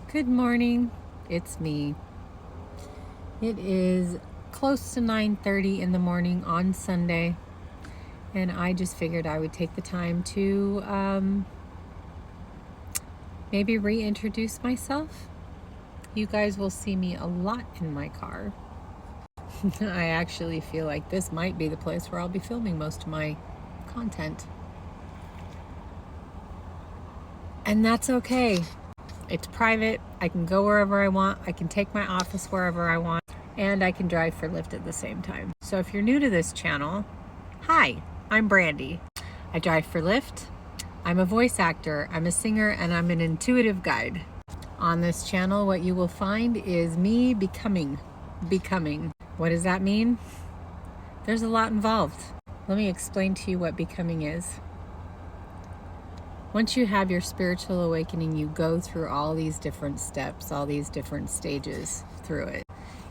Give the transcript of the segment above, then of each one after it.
Good morning, it's me. It is close to 9:30 in the morning on Sunday, and I just figured I would take the time to maybe reintroduce myself. You guys will see me a lot in my car. I actually feel like this might be the place where I'll be filming most of my content. And that's okay. It's private. I can go wherever I want. I can take my office wherever I want. And I can drive for Lyft at the same time. So if you're new to this channel, hi, I'm Brandy. I drive for Lyft. I'm a voice actor, I'm a singer, and I'm an intuitive guide. On this channel, what you will find is me becoming. What does that mean? There's a lot involved. Let me explain to you what becoming is. Once you have your spiritual awakening, you go through all these different steps, all these different stages through it.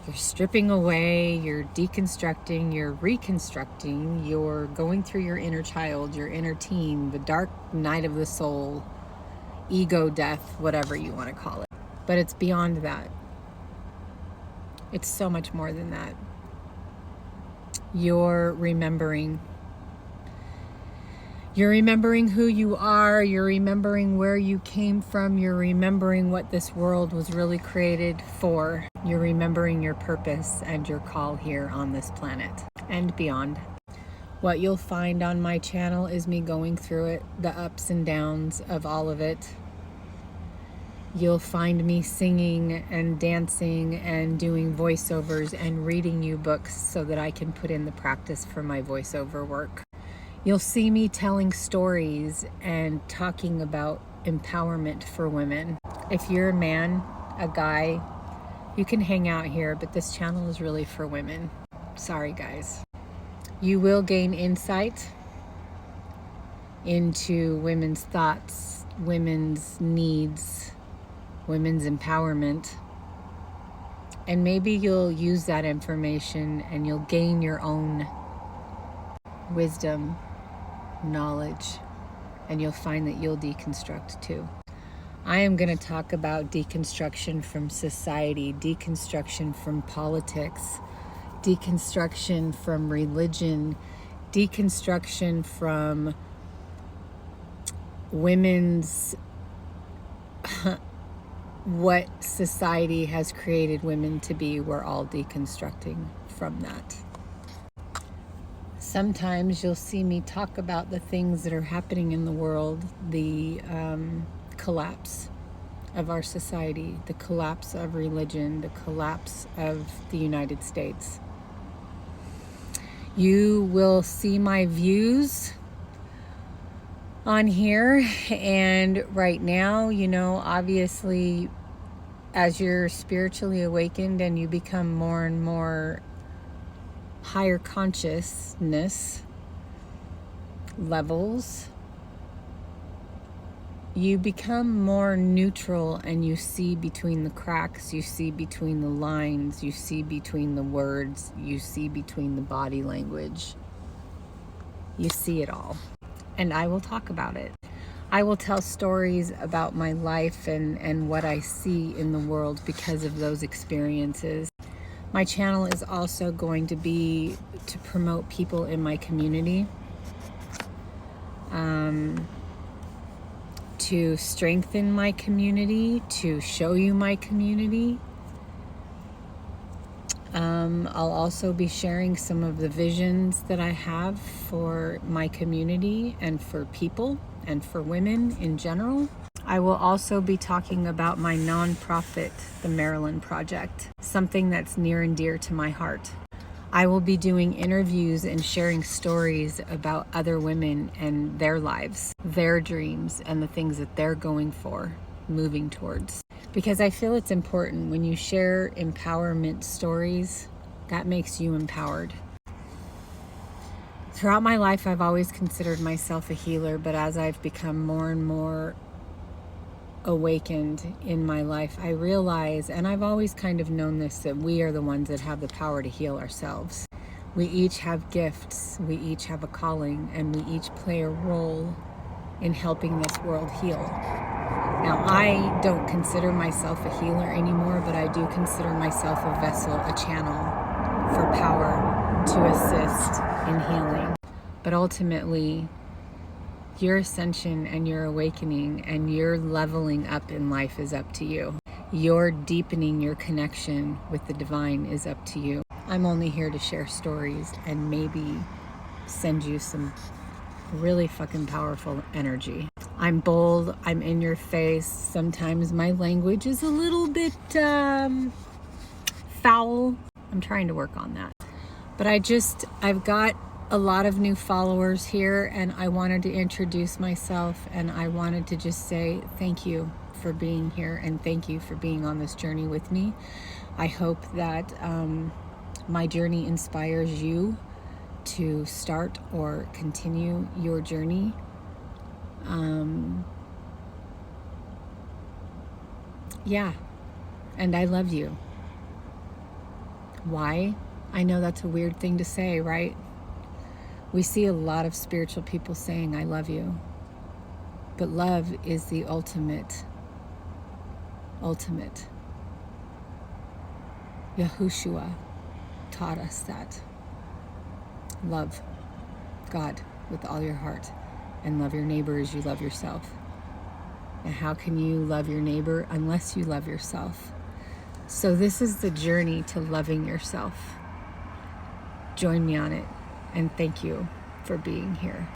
You're stripping away, you're deconstructing, you're reconstructing, you're going through your inner child, your inner teen, the dark night of the soul, ego death, whatever you want to call it. But it's beyond that. It's so much more than that. You're remembering. You're remembering who you are, you're remembering where you came from, you're remembering what this world was really created for. You're remembering your purpose and your call here on this planet and beyond. What you'll find on my channel is me going through it, the ups and downs of all of it. You'll find me singing and dancing and doing voiceovers and reading you books so that I can put in the practice for my voiceover work. You'll see me telling stories and talking about empowerment for women. If you're a man, a guy, you can hang out here, but this channel is really for women. Sorry, guys. You will gain insight into women's thoughts, women's needs, women's empowerment. And maybe you'll use that information and you'll gain your own wisdom, knowledge, and you'll find that you'll deconstruct too. I am going to talk about deconstruction from society, deconstruction from politics, deconstruction from religion, deconstruction from women's what society has created women to be. We're all deconstructing from that. Sometimes you'll see me talk about the things that are happening in the world, the collapse of our society, the collapse of religion, the collapse of the United States. You will see my views on here, and right now, obviously, as you're spiritually awakened and you become more and more higher consciousness levels, you become more neutral and you see between the cracks, you see between the lines, you see between the words, you see between the body language. You see it all. And I will talk about it. I will tell stories about my life and what I see in the world because of those experiences. My channel is also going to be to promote people in my community, to strengthen my community, to show you my community. I'll also be sharing some of the visions that I have for my community and for people and for women in general. I will also be talking about my nonprofit, the Marilyn Project, something that's near and dear to my heart. I will be doing interviews and sharing stories about other women and their lives, their dreams, and the things that they're going for, moving towards. Because I feel it's important when you share empowerment stories, that makes you empowered. Throughout my life, I've always considered myself a healer, but as I've become more and more awakened in my life, I realize, and I've always kind of known this, that we are the ones that have the power to heal ourselves. We each have gifts, we each have a calling, and we each play a role in helping this world heal. Now, I don't consider myself a healer anymore, but I do consider myself a vessel, a channel for power to assist in healing. But ultimately, your ascension and your awakening and your leveling up in life is up to you. Your deepening your connection with the divine is up to you. I'm only here to share stories and maybe send you some really fucking powerful energy. I'm bold, I'm in your face. Sometimes my language is a little bit foul. I'm trying to work on that. But I've got a lot of new followers here, and I wanted to introduce myself, and I wanted to just say thank you for being here, and thank you for being on this journey with me. I hope that my journey inspires you to start or continue your journey. Yeah, and I love you. Why? I know that's a weird thing to say, right? We see a lot of spiritual people saying, I love you. But love is the ultimate. Yahushua taught us that. Love God with all your heart and love your neighbor as you love yourself. And how can you love your neighbor unless you love yourself? So this is the journey to loving yourself. Join me on it, and thank you for being here.